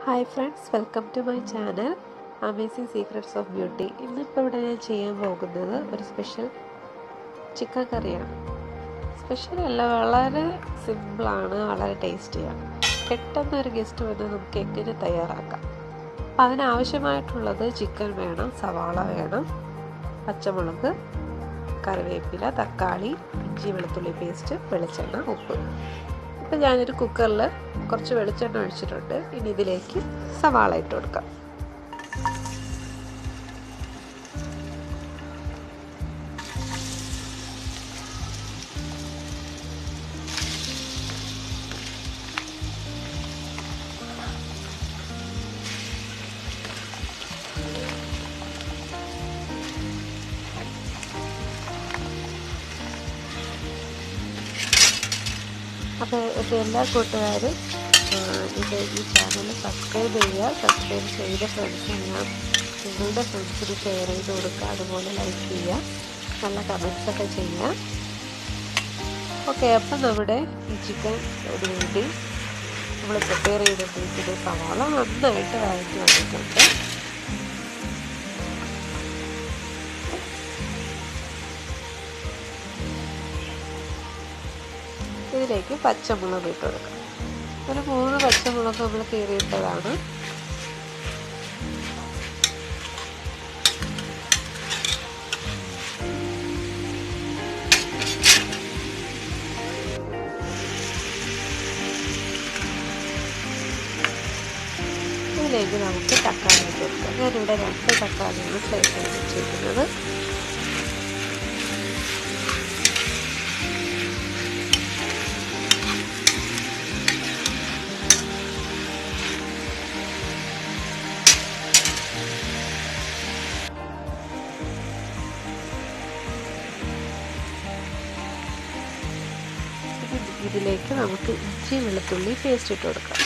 Hi friends, welcome to my channel amazing secrets of beauty. ഇന്നിപ്പോൾ ഇവിടെ ഞാൻ ചെയ്യാൻ പോകുന്നത് ഒരു സ്പെഷ്യൽ ചിക്കൻ കറിയാണ്. സ്പെഷ്യൽ അല്ല, വളരെ സിമ്പിളാണ്, വളരെ ടേസ്റ്റിയാണ്. പെട്ടെന്നൊരു ഗസ്റ്റ് വന്ന് നമുക്ക് എങ്ങനെ തയ്യാറാക്കാം. അപ്പം അതിനാവശ്യമായിട്ടുള്ളത് ചിക്കൻ വേണം, സവാള വേണം, പച്ചമുളക്, കറിവേപ്പില, തക്കാളി, ഇഞ്ചി വെളുത്തുള്ളി പേസ്റ്റ്, വെളിച്ചെണ്ണ, ഉപ്പ്. ഇപ്പം ഞാനൊരു കുക്കറിൽ കുറച്ച് വെളിച്ചെണ്ണ ഒഴിച്ചിട്ടുണ്ട്. ഇനി ഇതിലേക്ക് സവാള ഇട്ട് കൊടുക്കാം. അപ്പോൾ എൻ്റെ എല്ലാ കൂട്ടുകാരും ഈ ചാനൽ സബ്സ്ക്രൈബ് ചെയ്യുക. സബ്സ്ക്രൈബ് ചെയ്ത ഫ്രണ്ട്സെല്ലാം നിങ്ങളുടെ ഫ്രണ്ട്സിന് ഷെയർ ചെയ്ത് കൊടുക്കുക. അതുപോലെ ലൈക്ക് ചെയ്യുക, നല്ല കമൻസൊക്കെ ചെയ്യുക. ഓക്കെ, അപ്പം നമ്മുടെ ഈ ചിക്കൻ വേണ്ടി നമ്മൾ പ്രിപ്പയർ ചെയ്തിട്ടിരിക്കുന്ന സവാള നന്നായിട്ട് വഴറ്റി വന്നിട്ടുണ്ട്. ഇതിലേക്ക് പച്ചമുളക് ഇട്ട് കൊടുക്കാം. ഒരു 3 പച്ചമുളക് നമ്മൾ കീറിയിട്ടതാണ്. ഇതിലേക്ക് നമുക്ക് തക്കാളി ഇട്ട് കൊടുക്കാം. ഞാനിവിടെ 2 തക്കാളിയാണ് സ്ലൈസ് ചെയ്ത് വെച്ചിരിക്കുന്നത്. ഇതിലേക്ക് നമുക്ക് ഇഞ്ചി വെളുത്തുള്ളി പേസ്റ്റ് ഇട്ട് കൊടുക്കാം.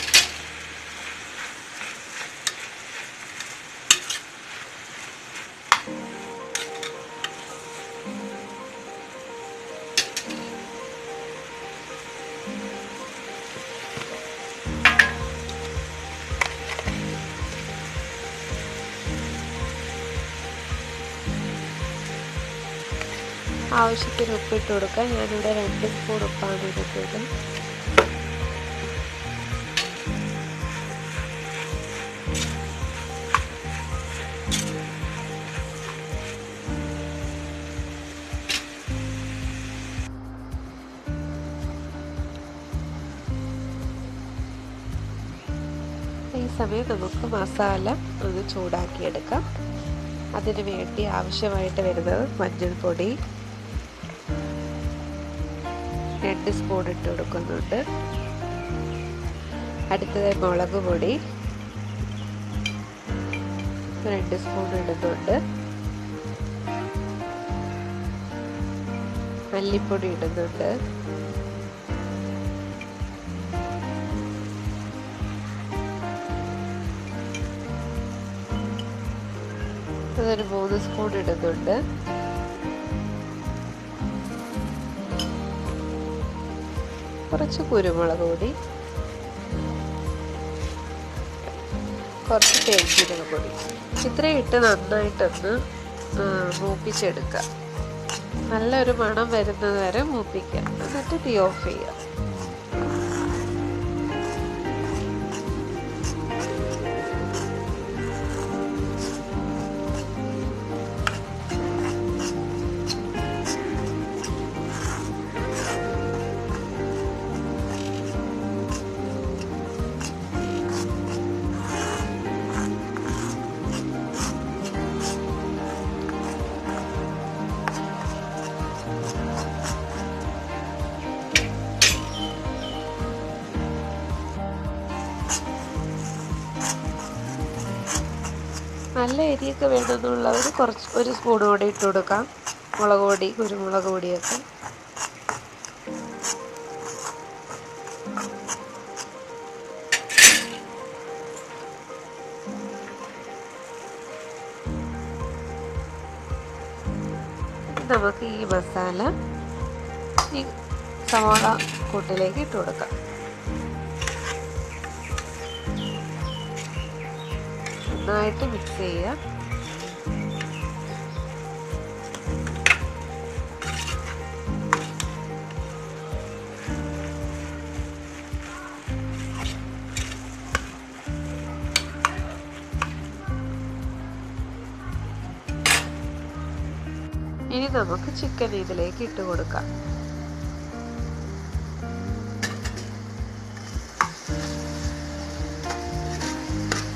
ആവശ്യത്തിന് ഉപ്പിട്ട് കൊടുക്കാം. ഞാനിവിടെ 2 സ്പൂൺ ഉപ്പാണ് ഇടുന്നത്. ഈ സമയം നമുക്ക് മസാല ഒന്ന് ചൂടാക്കിയെടുക്കാം. അതിന് വേണ്ടി ആവശ്യമായിട്ട് വരുന്നത് മഞ്ഞൾപ്പൊടി 2 സ്പൂൺ ഇട്ട് കൊടുക്കുന്നുണ്ട്. അടുത്തത് മുളക് പൊടി 2 സ്പൂൺ ഇടുന്നുണ്ട്. മല്ലിപ്പൊടി ഇടുന്നുണ്ട്. അതൊരു 3 സ്പൂൺ ഇടുന്നുണ്ട്. കുറച്ച് കുരുമുളക് പൊടി, കുറച്ച് പെരുംജീരക പൊടി, ഇത്രയും ഇട്ട് നന്നായിട്ടൊന്ന് മൂപ്പിച്ചെടുക്കുക. നല്ലൊരു മണം വരുന്നത് വരെ മൂപ്പിക്കുക. എന്നിട്ട് തീ ഓഫ് ചെയ്യുക. നല്ല എരിയൊക്കെ വേണമെന്നുള്ളവർ കുറച്ച് 1 സ്പൂൺ കൂടി ഇട്ട് കൊടുക്കാം. മുളക് പൊടി, കുരുമുളക് പൊടിയൊക്കെ. നമുക്ക് ഈ മസാല ഈ സവാള കൂട്ടിലേക്ക് ഇട്ട് കൊടുക്കാം. നന്നായിട്ട് മിക്സ് ചെയ്യുക. ഇനി നമുക്ക് ചിക്കൻ ഇതിലേക്ക് ഇട്ട് കൊടുക്കാം.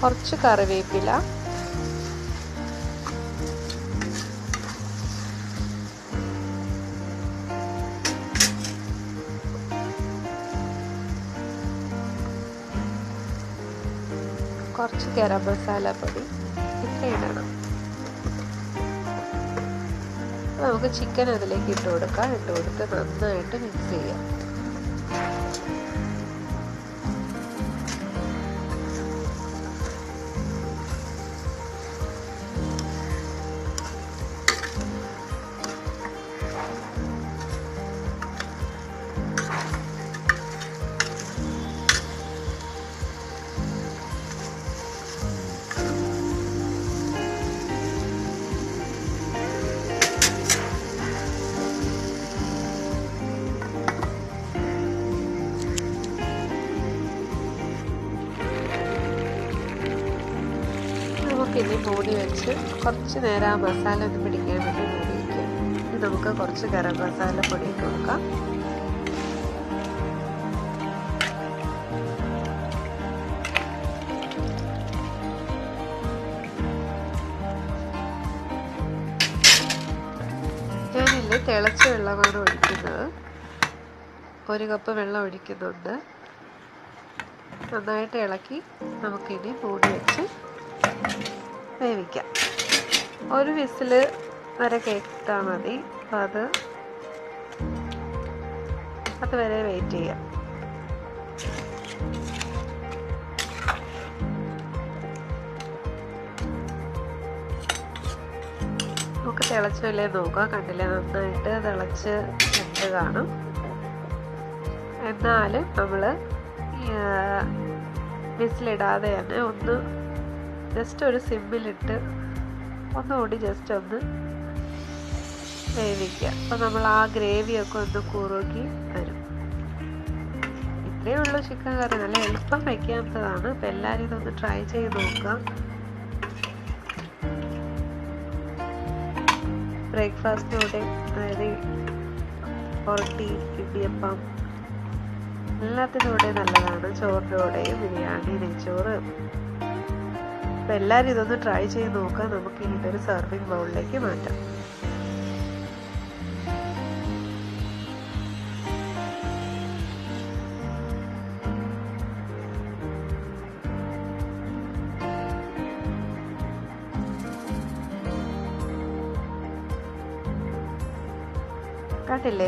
കുറച്ച് കറിവേപ്പില, കുറച്ച് ഗരം മസാല പൊടി, ഇത്ര ഇടണം. നമുക്ക് ചിക്കൻ അതിലേക്ക് ഇട്ട് കൊടുക്കാം. ഇട്ട് കൊടുത്ത് നന്നായിട്ട് മിക്സ് ചെയ്യാം. നമുക്കിനി മൂടി വെച്ച് കുറച്ച് നേരം ആ മസാല ഒന്ന് പിടിക്കാൻ വേണ്ടി മൂടി വയ്ക്കാം. ഇനി നമുക്ക് കുറച്ച് ഗരം മസാല പൊടി ഇട്ട് കൊടുക്കാം. ഞാനില്ലേ തിളച്ച വെള്ളമാണ് ഒഴിക്കുന്നത്. 1 കപ്പ് വെള്ളം ഒഴിക്കുന്നുണ്ട്. നന്നായിട്ട് ഇളക്കി നമുക്കിനി മൂടി വെച്ച് വേവിക്കാം. 1 വിസിൽ വരെ കേട്ടാൽ മതി. അപ്പോൾ അതുവരെ വെയിറ്റ് ചെയ്യാം. നമുക്ക് തിളച്ചില്ലേ നോക്കാം. കണ്ടില്ലേ, നന്നായിട്ട് തിളച്ച് വെന്ത് കാണും. എന്നാലും നമ്മൾ വിസിലിടാതെ തന്നെ ഒന്ന് ജസ്റ്റ് ഒരു സിമ്മിലിട്ട് ഒന്നുകൂടി ജസ്റ്റ് ഒന്ന് വേവിക്കുക. അപ്പോൾ നമ്മൾ ആ ഗ്രേവിയൊക്കെ ഒന്ന് കുറുകി വരും. ഇത്രയേ ഉള്ളൂ ചിക്കൻ കറി. നല്ല എളുപ്പം വയ്ക്കാവുന്നതാണ്. അപ്പോൾ എല്ലാവരും ഇതൊന്ന് ട്രൈ ചെയ്ത് നോക്കുക. ബ്രേക്ക്ഫാസ്റ്റിനോടെ, അതായത് പൊറോട്ടി, ഇടിയപ്പം, എല്ലാത്തിനോടെ നല്ലതാണ്. ചോറിൻ്റെ കൂടെയും ബിരിയാണി, നെയ്ച്ചോറ്. അപ്പോൾ എല്ലാവരും ഇതൊന്ന് ട്രൈ ചെയ്ത് നോക്കുക. നമുക്ക് ഇതൊരു സെർവിങ് ബൗളിലേക്ക് മാറ്റാം. കണ്ടില്ലേ?